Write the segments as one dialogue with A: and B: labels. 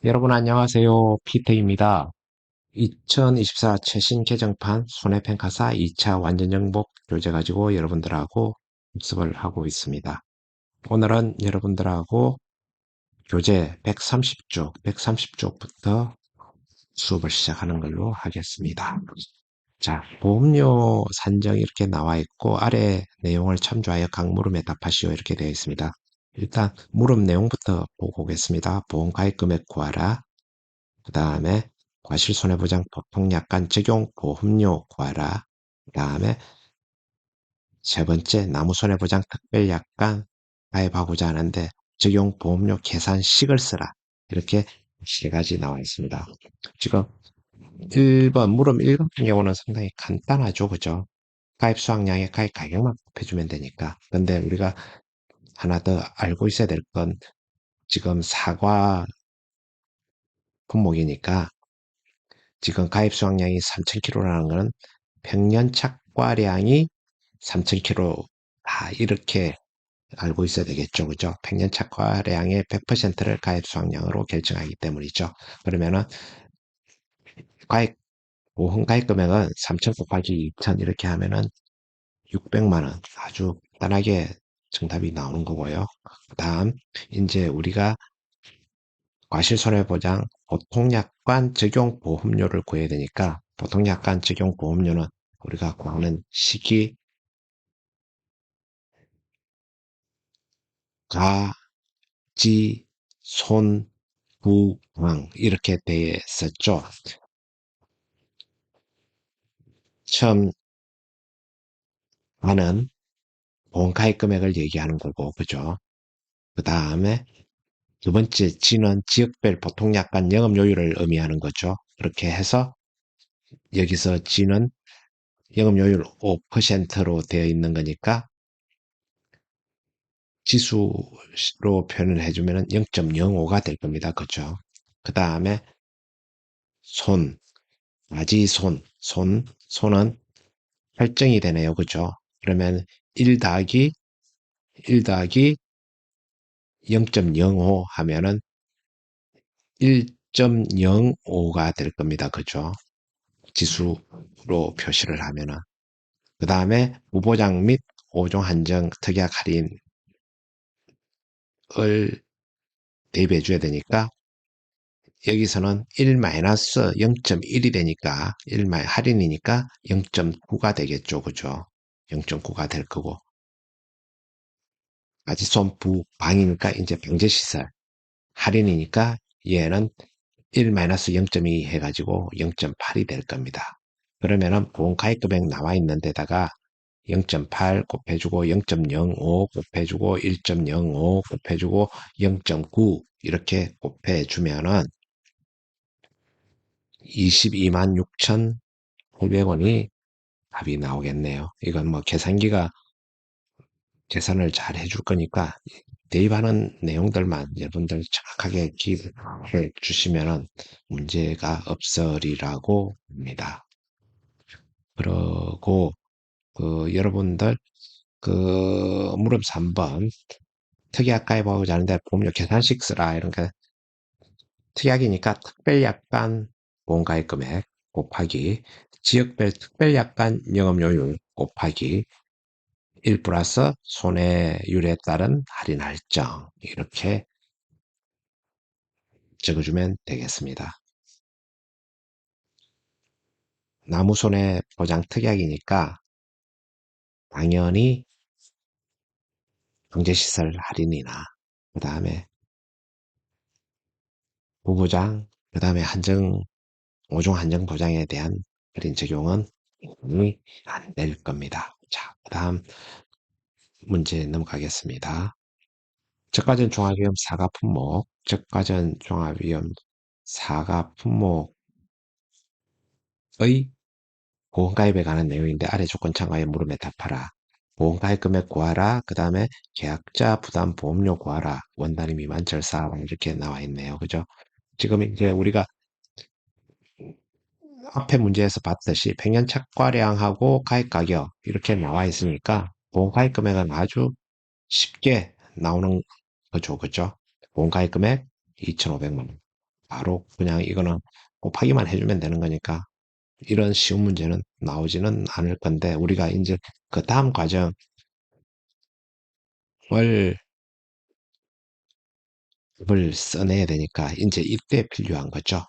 A: 여러분 안녕하세요. 피터입니다. 2024 최신 개정판 손해평가사 2차 완전정복 교재 가지고 여러분들하고 복습을 하고 있습니다. 오늘은 여러분들하고 교재 130쪽, 130쪽부터 수업을 시작하는 걸로 하겠습니다. 자, 보험료 산정 이렇게 나와 있고 아래 내용을 참조하여 각 물음에 답하시오 이렇게 되어 있습니다. 일단 물음 내용부터 보고 오겠습니다. 보험가입금액 구하라. 그 다음에 과실손해보장 보통약관 적용 보험료 구하라. 그 다음에 세 번째 나무손해보장 특별약관 가입하고자 하는데 적용 보험료 계산식을 쓰라. 이렇게 세 가지 나와 있습니다. 지금 1번 물음 1 같은 경우는 상당히 간단하죠. 그죠? 가입 수확량의 가입 가격만 곱해주면 되니까. 근데 우리가 하나 더 알고 있어야 될 건 지금 사과 품목이니까 지금 가입 수확량이 3,000kg라는 것은 평년 착과량이 3,000kg 다 이렇게 알고 있어야 되겠죠. 그죠? 평년 착과량의 100%를 가입 수확량으로 결정하기 때문이죠. 그러면은 가입 보험 가입 금액은 3,000 곱하기 2,000 이렇게 하면은 600만 원 아주 간단하게 정답이 나오는 거고요. 다음 이제 우리가 과실손해보장 보통약관 적용 보험료를 구해야 되니까 보통약관 적용 보험료는 우리가 구하는 식이 가, 지, 손, 부, 왕 이렇게 되어 있었죠. 처음 가는 보험가입 금액을 얘기하는 거고 그죠. 그 다음에 두 번째 지는 지역별 보통약관 영업요율을 의미하는 거죠. 그렇게 해서 여기서 지는 영업요율 5%로 되어 있는 거니까 지수로 표현을 해주면 0.05가 될 겁니다. 그죠? 그 다음에 손, 손은 설정이 되네요. 그죠? 그러면 1 더하기 1 더하기 0.05 하면은 1.05가 될 겁니다. 그죠? 지수로 표시를 하면은. 그 다음에 무보장 및 5종 한정 특약 할인을 대비해 줘야 되니까 여기서는 1-0.1이 되니까 1 할인이니까 0.9가 되겠죠. 그죠? 0.9가 될 거고 아지손부 방이니까 이제 방제시설 할인이니까 얘는 1-0.2 해가지고 0.8이 될 겁니다. 그러면은 보험가입금액 나와 있는 데다가 0.8 곱해주고 0.05 곱해주고 1.05 곱해주고 0.9 이렇게 곱해주면은 22만 6,800원이 답이 나오겠네요. 이건 뭐 계산기가 계산을 잘 해줄 거니까 대입하는 내용들만 여러분들 정확하게 기억해 주시면 문제가 없으리라고 봅니다. 그리고 여러분들 물음 3번 특약 가입하고자 하는데 보험료 계산식 쓰라 이런 게 특약이니까 특별약관 보험가입 금액 곱하기 지역별 특별약관 영업요율 곱하기 1 플러스 손해율에 따른 할인 할증 이렇게 적어주면 되겠습니다. 나무손해보장 특약이니까 당연히 경제시설 할인이나 그 다음에 부보장 그 다음에 5종 한정보장에 대한 할인 적용은 안 될 겁니다. 자, 그 다음 문제 넘어가겠습니다. 저가전 종합위험 사과 품목, 저가전 종합위험 사과 품목의 보험가입에 관한 내용인데 아래 조건 참가해 물음에 답하라. 보험가입 금액 구하라. 그 다음에 계약자 부담 보험료 구하라. 원단위 미만 절사 이렇게 나와 있네요. 그죠? 지금 이제 우리가 앞에 문제에서 봤듯이 평년 착과량하고 가입 가격 이렇게 나와 있으니까 보험가입 금액은 아주 쉽게 나오는 거죠. 그죠? 보험가입 금액 2,500만 원. 바로 그냥 이거는 곱하기만 해주면 되는 거니까 이런 쉬운 문제는 나오지는 않을 건데 우리가 이제 그 다음 과정을 써내야 되니까 이제 이때 필요한 거죠.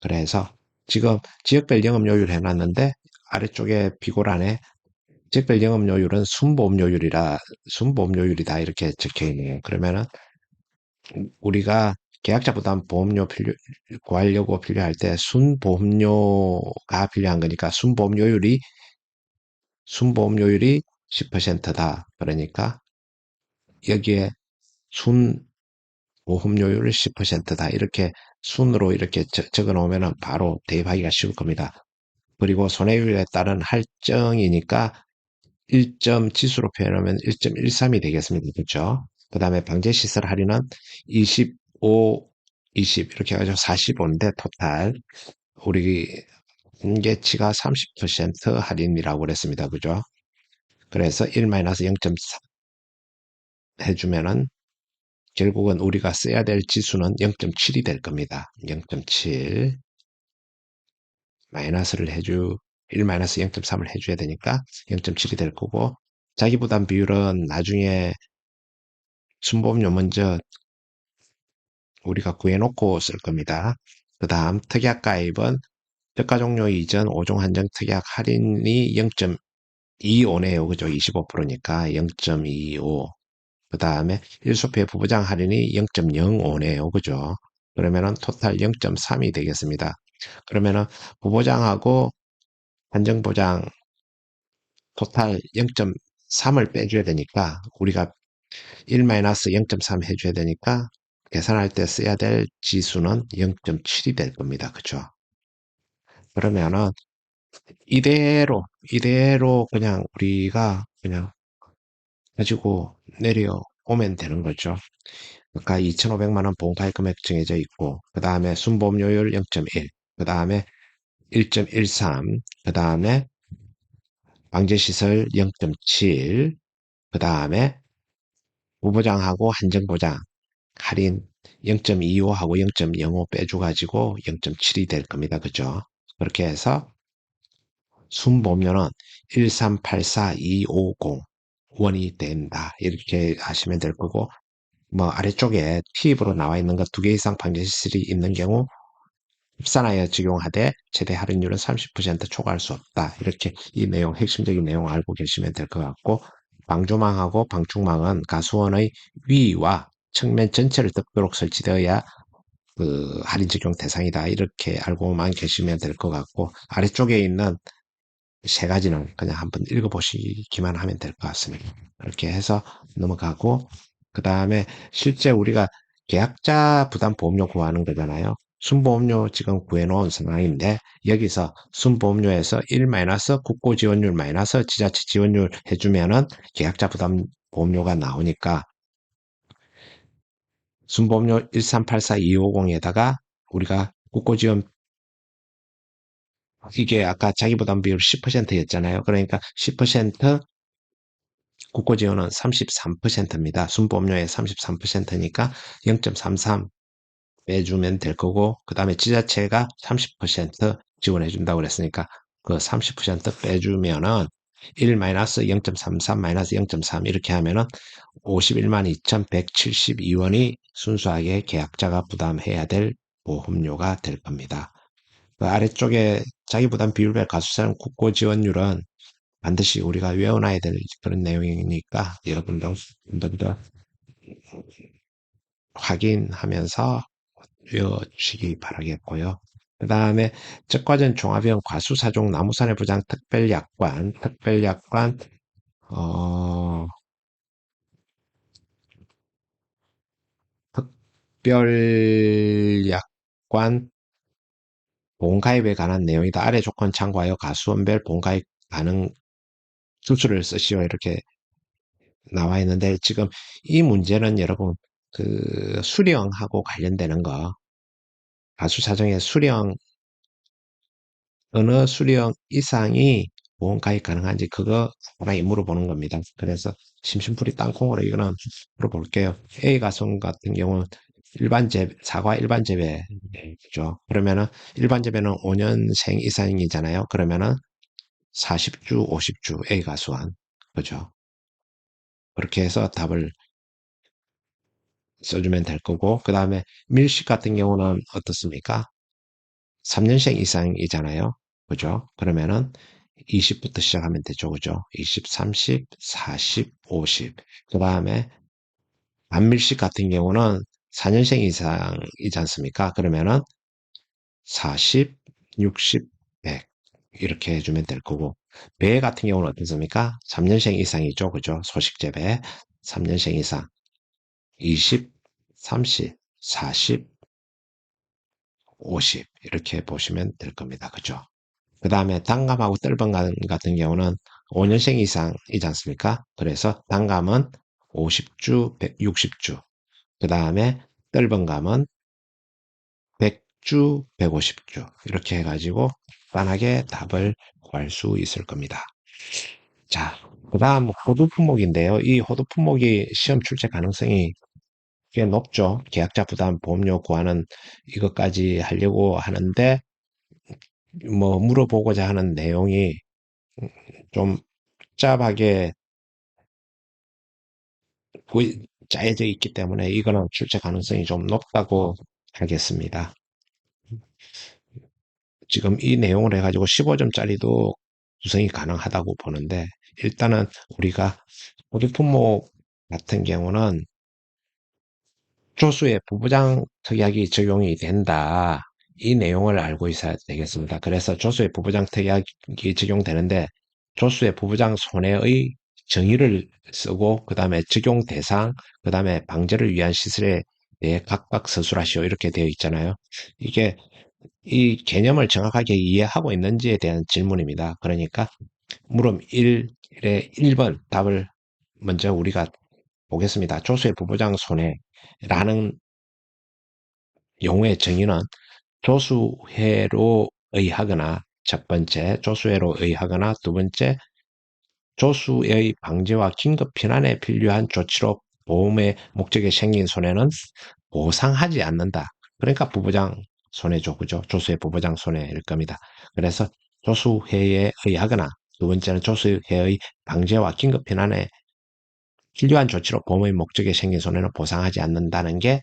A: 그래서 지금 지역별 영업요율 해놨는데 아래쪽에 비고란에 지역별 영업요율은 순보험료율이다 이렇게 적혀 있네요. 그러면은 우리가 계약자 부담 보험료 구하려고 필요할 때 순보험료가 필요한 거니까 순보험료율이 10%다. 그러니까 여기에 순보험료율 10%다. 이렇게 순으로 이렇게 적어 놓으면 바로 대입하기가 쉬울 겁니다. 그리고 손해율에 따른 할증이니까 1점 지수로 표현하면 1.13이 되겠습니다. 그렇죠? 그 다음에 방제시설 할인은 25, 20 이렇게 해가지고 45인데 토탈 우리 공개치가 30% 할인이라고 그랬습니다. 그죠? 그래서 1-0.4 해주면은 결국은 우리가 써야 될 지수는 0.7이 될 겁니다. 0.7 마이너스를 1-0.3을 해줘야 되니까 0.7이 될 거고 자기부담 비율은 나중에 순보험료 먼저 우리가 구해놓고 쓸 겁니다. 그 다음 특약가입은 특가 종료 이전 5종 한정 특약 할인이 0.25네요. 그죠? 25%니까 0.25. 그 다음에 일소표의 부부장 할인이 0.05네요. 그죠? 그러면은 토탈 0.3이 되겠습니다. 그러면은 부보장하고 한정보장 토탈 0.3을 빼줘야 되니까 우리가 1-0.3 해줘야 되니까 계산할 때 써야 될 지수는 0.7이 될 겁니다. 그죠? 그러면은 이대로 그냥 우리가 그냥 가지고 내려오면 되는 거죠. 그러니까 2,500만 원 보험가입 금액 정해져 있고 그 다음에 순보험료율 0.1, 그 다음에 1.13, 그 다음에 방제시설 0.7, 그 다음에 무보장하고 한정보장 할인 0.25하고 0.05 빼줘가지고 0.7이 될 겁니다. 그죠? 그렇게 해서 순보험료는 1384250 원이 된다. 이렇게 하시면 될 거고 뭐 아래쪽에 팁으로 나와 있는 것 두 개 이상 방제시설이 있는 경우 합산하여 적용하되 최대 할인율은 30% 초과할 수 없다. 이렇게 이 내용 핵심적인 내용 알고 계시면 될 것 같고 방조망하고 방충망은 가수원의 위와 측면 전체를 덮도록 설치되어야 그 할인 적용 대상이다. 이렇게 알고만 계시면 될 것 같고 아래쪽에 있는 세 가지는 그냥 한번 읽어보시기만 하면 될 것 같습니다. 이렇게 해서 넘어가고 그 다음에 실제 우리가 계약자 부담 보험료 구하는 거잖아요. 순보험료 지금 구해놓은 상황인데 여기서 순보험료에서 1-국고 지원율 마이너스 지자체 지원율 해주면은 계약자 부담 보험료가 나오니까 순보험료 1384250에다가 우리가 국고 지원 이게 아까 자기부담 비율 10%였잖아요. 그러니까 10% 국고 지원은 33%입니다. 순보험료의 33%니까 0.33 빼주면 될 거고 그 다음에 지자체가 30% 지원해 준다고 그랬으니까 그 30% 빼주면은 1-0.33-0.3 이렇게 하면은 51만 2,172원이 순수하게 계약자가 부담해야 될 보험료가 될 겁니다. 그 아래쪽에 자기부담 비율별 가수사용 국고 지원율은 반드시 우리가 외워놔야 될 그런 내용이니까 여러분도 한번 더 확인하면서 외워주시기 바라겠고요. 그 다음에 적과전 종합형 과수사종 나무산해 부장 특별약관, 어, 특별약관 보험가입에 관한 내용이다. 아래 조건 참고하여 가수원별 보험가입 가능 수수료를 쓰시오. 이렇게 나와 있는데 지금 이 문제는 여러분 그 수령하고 관련되는 거 가수사정의 수령 어느 수령 이상이 보험 가입 가능한지 그거 하나에 물어보는 겁니다. 그래서 심심풀이 땅콩으로 이거는 물어볼게요. A 가성 같은 경우는 사과 일반 재배죠. 그러면은 일반 재배는 5년생 이상이잖아요. 그러면은 40주, 50주 A 가수한 그죠? 그렇게 해서 답을 써주면 될 거고 그 다음에 밀식 같은 경우는 어떻습니까? 3년생 이상이잖아요. 그죠? 그러면은 20부터 시작하면 되죠. 그죠? 20, 30, 40, 50. 그 다음에 반밀식 같은 경우는 4년생 이상이지 않습니까? 그러면은 40, 60, 100 이렇게 해주면 될 거고 배 같은 경우는 어떻습니까? 3년생 이상이죠. 그죠? 소식재배 3년생 이상 20, 30, 40, 50 이렇게 보시면 될 겁니다. 그죠? 그 다음에 단감하고 뜰번 같은 경우는 5년생 이상이지 않습니까? 그래서 단감은 50주, 60주. 그 다음에 뜰번감은 100주, 150주. 이렇게 해가지고 간단하게 답을 구할 수 있을 겁니다. 자, 그 다음 호두 품목인데요. 이 호두 품목이 시험 출제 가능성이 꽤 높죠. 계약자 부담 보험료 구하는 이것까지 하려고 하는데 뭐 물어보고자 하는 내용이 좀 복잡하게 짜여져 있기 때문에 이거는 출제 가능성이 좀 높다고 하겠습니다. 지금 이 내용을 해가지고 15점짜리도 구성이 가능하다고 보는데 일단은 우리가 고기 품목 같은 경우는 조수의 부부장 특약이 적용이 된다. 이 내용을 알고 있어야 되겠습니다. 그래서 조수의 부부장 특약이 적용되는데 조수의 부부장 손해의 정의를 쓰고 그 다음에 적용 대상, 그 다음에 방제를 위한 시설에 대해 각각 서술하시오 이렇게 되어 있잖아요. 이게 이 개념을 정확하게 이해하고 있는지에 대한 질문입니다. 그러니까 물음 1의 1번 답을 먼저 우리가 보겠습니다. 조수의 부부장 손해라는 용어의 정의는 조수회로 의하거나 첫 번째 조수회로 의하거나 두 번째 조수의 방제와 긴급 피난에 필요한 조치로 보험의 목적에 생긴 손해는 보상하지 않는다. 그러니까 부부장 손해죠. 그죠? 조수의 부부장 손해일 겁니다. 그래서 조수회에 의하거나 두 번째는 조수회의 방제와 긴급 피난에 필요한 조치로 보험의 목적에 생긴 손해는 보상하지 않는다는 게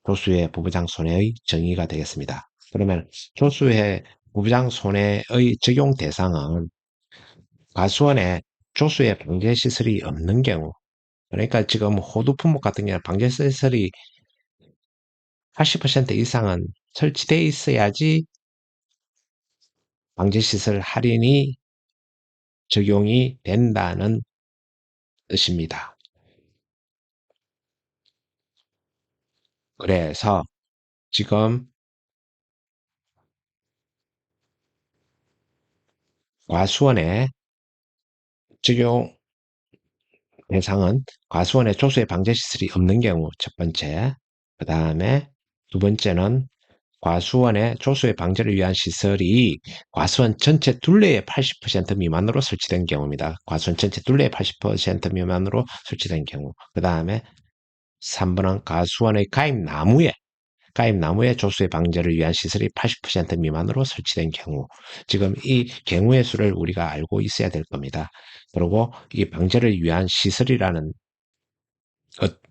A: 조수의 부부장 손해의 정의가 되겠습니다. 그러면 조수의 부부장 손해의 적용 대상은 과수원에 조수의 방제 시설이 없는 경우, 그러니까 지금 호두 품목 같은 경우는 방제 시설이 80% 이상은 설치되어 있어야지 방제 시설 할인이 적용이 된다는 뜻입니다. 그래서 지금 과수원에 적용 대상은 과수원에 조수의 방제 시설이 없는 경우 첫 번째, 그 다음에 두 번째는 과수원에 조수의 방제를 위한 시설이 과수원 전체 둘레의 80% 미만으로 설치된 경우입니다. 과수원 전체 둘레의 80% 미만으로 설치된 경우. 그 다음에 3번은 과수원의 가입나무에 조수의 방제를 위한 시설이 80% 미만으로 설치된 경우. 지금 이 경우의 수를 우리가 알고 있어야 될 겁니다. 그리고 이 방제를 위한 시설이라는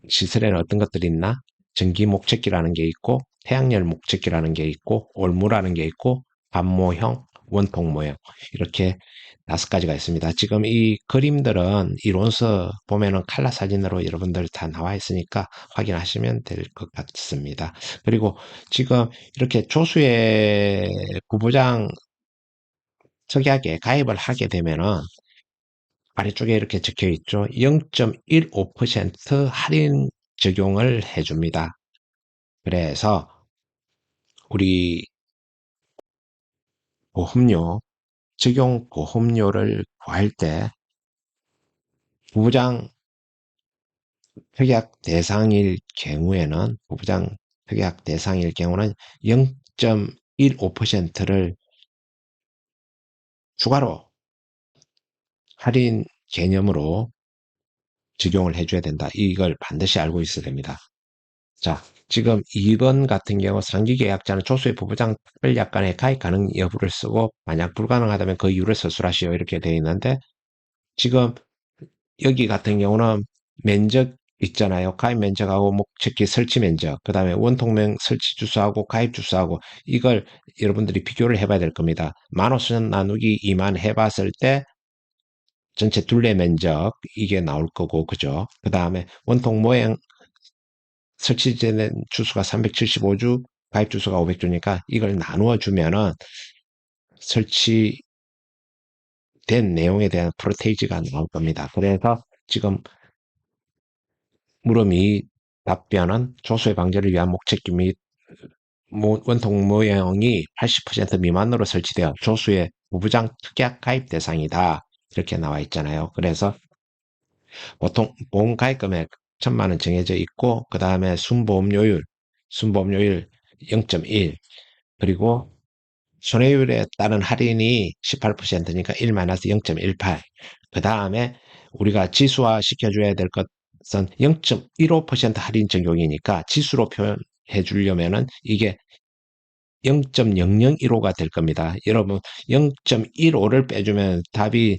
A: 시설에는 어떤 것들이 있나? 전기 목적기라는 게 있고 태양열 목적기라는 게 있고 올무라는 게 있고 반모형, 원통 모형 이렇게 5가지가 있습니다. 지금 이 그림들은 이론서 보면은 칼라 사진으로 여러분들 다 나와 있으니까 확인하시면 될 것 같습니다. 그리고 지금 이렇게 조수의 부부장 특약에 가입을 하게 되면은 아래쪽에 이렇게 적혀 있죠. 0.15% 할인 적용을 해줍니다. 그래서 우리 보험료, 적용 보험료를 구할 때 부부장 특약 대상일 경우에는 부부장 특약 대상일 경우는 0.15%를 추가로 할인 개념으로 적용을 해줘야 된다. 이걸 반드시 알고 있어야 됩니다. 자, 지금 2번 같은 경우 상기계약자는 조수의 부부장 특별약관에 가입 가능 여부를 쓰고 만약 불가능하다면 그 이유를 서술하시오 이렇게 되어 있는데 지금 여기 같은 경우는 면적 있잖아요. 가입 면적하고 목적지 설치 면적, 그 다음에 원통명 설치 주소하고 가입 주소하고 이걸 여러분들이 비교를 해봐야 될 겁니다. 15,000 나누기 2만 해봤을 때 전체 둘레 면적 이게 나올 거고 그죠? 그 다음에 원통 모양 설치된 주소가 375주, 가입 주소가 500주니까 이걸 나누어 주면은 설치된 내용에 대한 프로테이지가 나올 겁니다. 그래서 지금 물음이 답변은 조수의 방지를 위한 목적기 및 원통 모형이 80% 미만으로 설치되어 조수의 무부장 특약 가입 대상이다. 이렇게 나와 있잖아요. 그래서 보통 보험 가입 금액 1,000만 원 정해져 있고 그 다음에 순보험료율 0.1 그리고 손해율에 따른 할인이 18%니까 1-0.18. 그 다음에 우리가 지수화 시켜줘야 될 것은 0.15% 할인 적용이니까 지수로 표현해 주려면은 이게 0.0015가 될 겁니다. 여러분 0.15를 빼주면 답이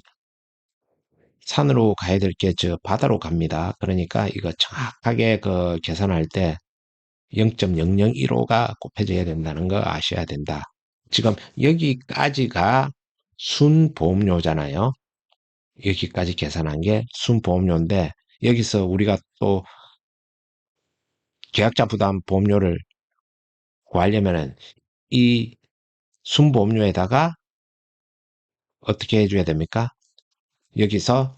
A: 산으로 가야 될 게 저 바다로 갑니다. 그러니까 이거 정확하게 그 계산할 때 0.0015가 곱해져야 된다는 거 아셔야 된다. 지금 여기까지가 순보험료잖아요. 여기까지 계산한 게 순보험료인데 여기서 우리가 또 계약자 부담 보험료를 구하려면은 이 순보험료에다가 어떻게 해줘야 됩니까? 여기서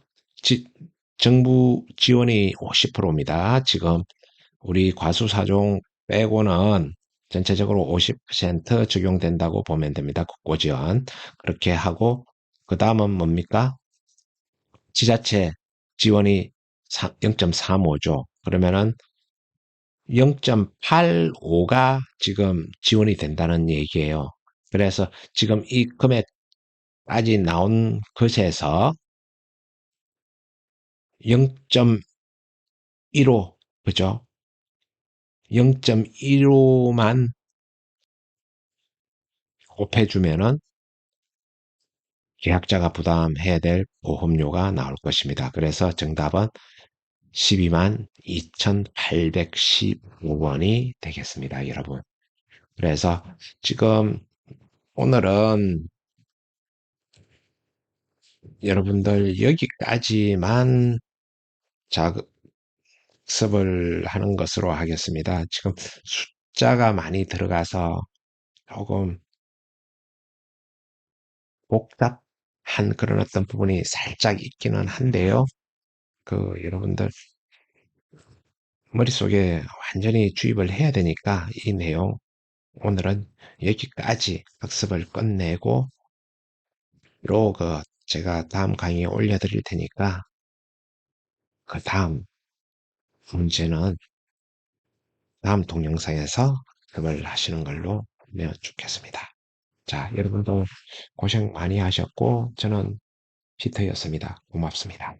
A: 정부 지원이 50%입니다. 지금 우리 과수사종 빼고는 전체적으로 50% 적용된다고 보면 됩니다. 국고지원. 그렇게 하고, 그 다음은 뭡니까? 지자체 지원이 0.35조. 그러면은 0.85가 지금 지원이 된다는 얘기예요. 그래서 지금 이 금액까지 나온 것에서 0.15, 그죠? 0.15만 곱해주면은 계약자가 부담해야 될 보험료가 나올 것입니다. 그래서 정답은 12만 2,815원이 되겠습니다, 여러분. 그래서 지금 오늘은 여러분들 여기까지만 작습을 하는 것으로 하겠습니다. 지금 숫자가 많이 들어가서 조금 복잡한 그런 어떤 부분이 살짝 있기는 한데요. 여러분들 머릿속에 완전히 주입을 해야 되니까 이 내용 오늘은 여기까지 학습을 끝내고 제가 다음 강의에 올려드릴 테니까 그 다음 문제는 다음 동영상에서 학습을 하시는 걸로 하면 좋겠습니다. 자, 여러분도 고생 많이 하셨고 저는 피터였습니다. 고맙습니다.